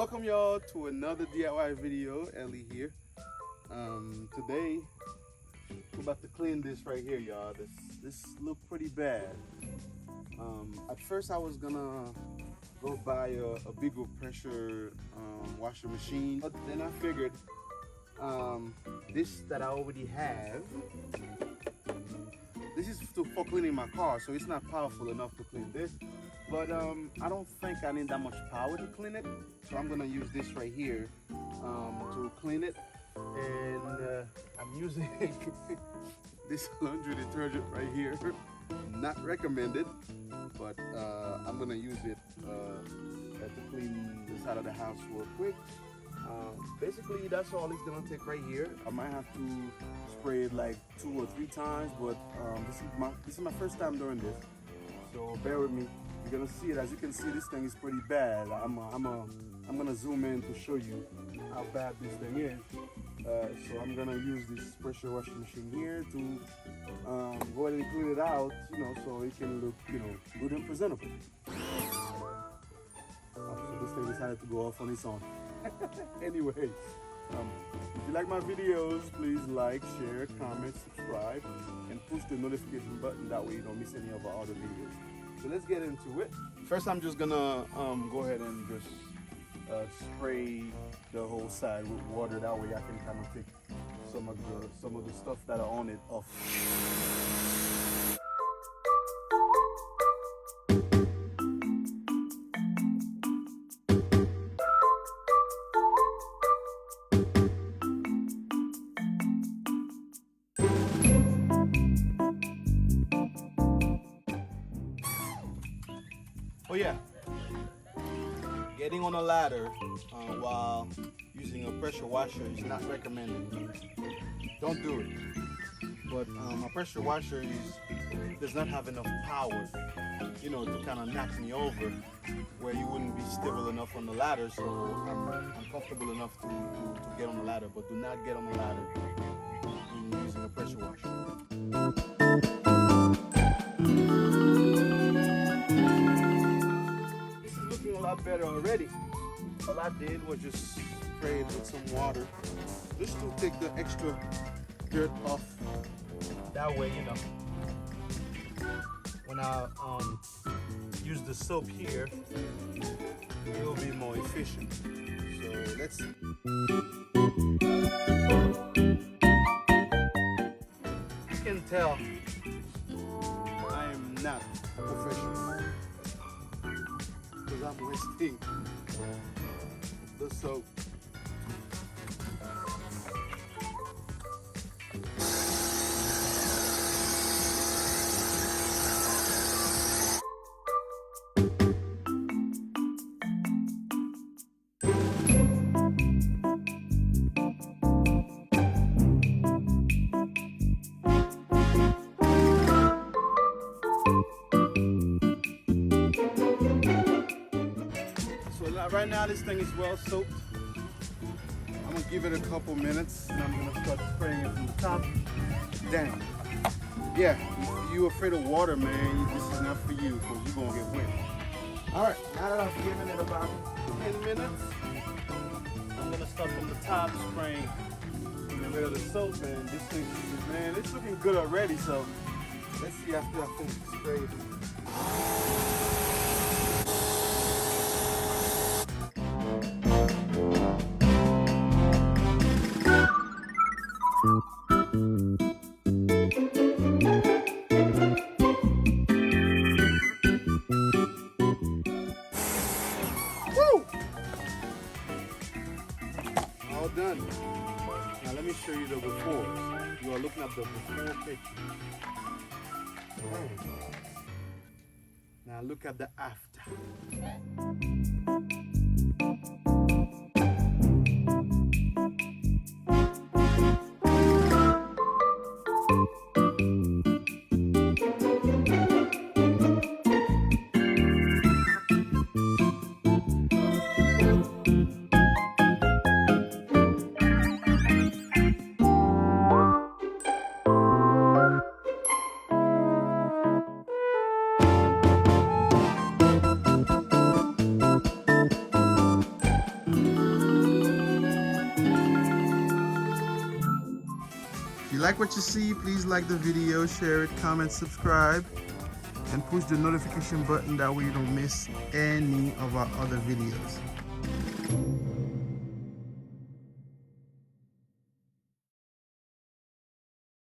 welcome y'all to another DIY video. Elie here. Today we're about to clean this right here, y'all. This look pretty bad. At first I was gonna go buy a bigger pressure washer machine, but then I figured this that I already have, this is for cleaning my car, so it's not powerful enough to clean this. But I don't think I need that much power to clean it, so I'm gonna use this right here to clean it. And I'm using this laundry detergent right here. Not recommended, but I'm gonna use it to clean the side of the house real quick. Basically, that's all it's gonna take right here. I might have to spray it like 2 or 3 times, but this is my first time doing this, so bear with me. You're gonna see it. As you can see, this thing is pretty bad. I'm gonna zoom in to show you how bad this thing is. So I'm gonna use this pressure washing machine here to go ahead and clean it out, so it can look, good and presentable. So this thing decided to go off on its own. Anyway, if you like my videos, please like, share, comment, subscribe, and push the notification button. That way you don't miss any of our other videos. So let's get into it. First, I'm just gonna go ahead and just spray the whole side with water. That way I can kind of take some of the stuff that are on it off. Oh yeah, getting on a ladder while using a pressure washer is not recommended. Don't do it. But a pressure washer does not have enough power, to kind of knock me over, where you wouldn't be stable enough on the ladder. So I'm comfortable enough to get on the ladder, but do not get on the ladder in using a pressure washer. A lot better already. All I did was just spray it with some water just to take the extra dirt off. That way, when I use the soap here, it will be more efficient. So let's see. You can tell I am not professional, because I'm wasting the soap. Right now this thing is well soaked. I'm gonna give it a couple minutes and I'm gonna start spraying it from the top down. Yeah, if you're afraid of water, man, this is not for you, because you're gonna get wet. Alright, now that I've given it about 10 minutes, I'm gonna start from the top spraying, get rid of the soap, and this thing, man, it's looking good already. So let's see after I finish the spray. All done. Now let me show you the before. You are looking at the before picture. Now look at the after. If you like what you see, please like the video, share it, comment, subscribe, and push the notification button. That way you don't miss any of our other videos.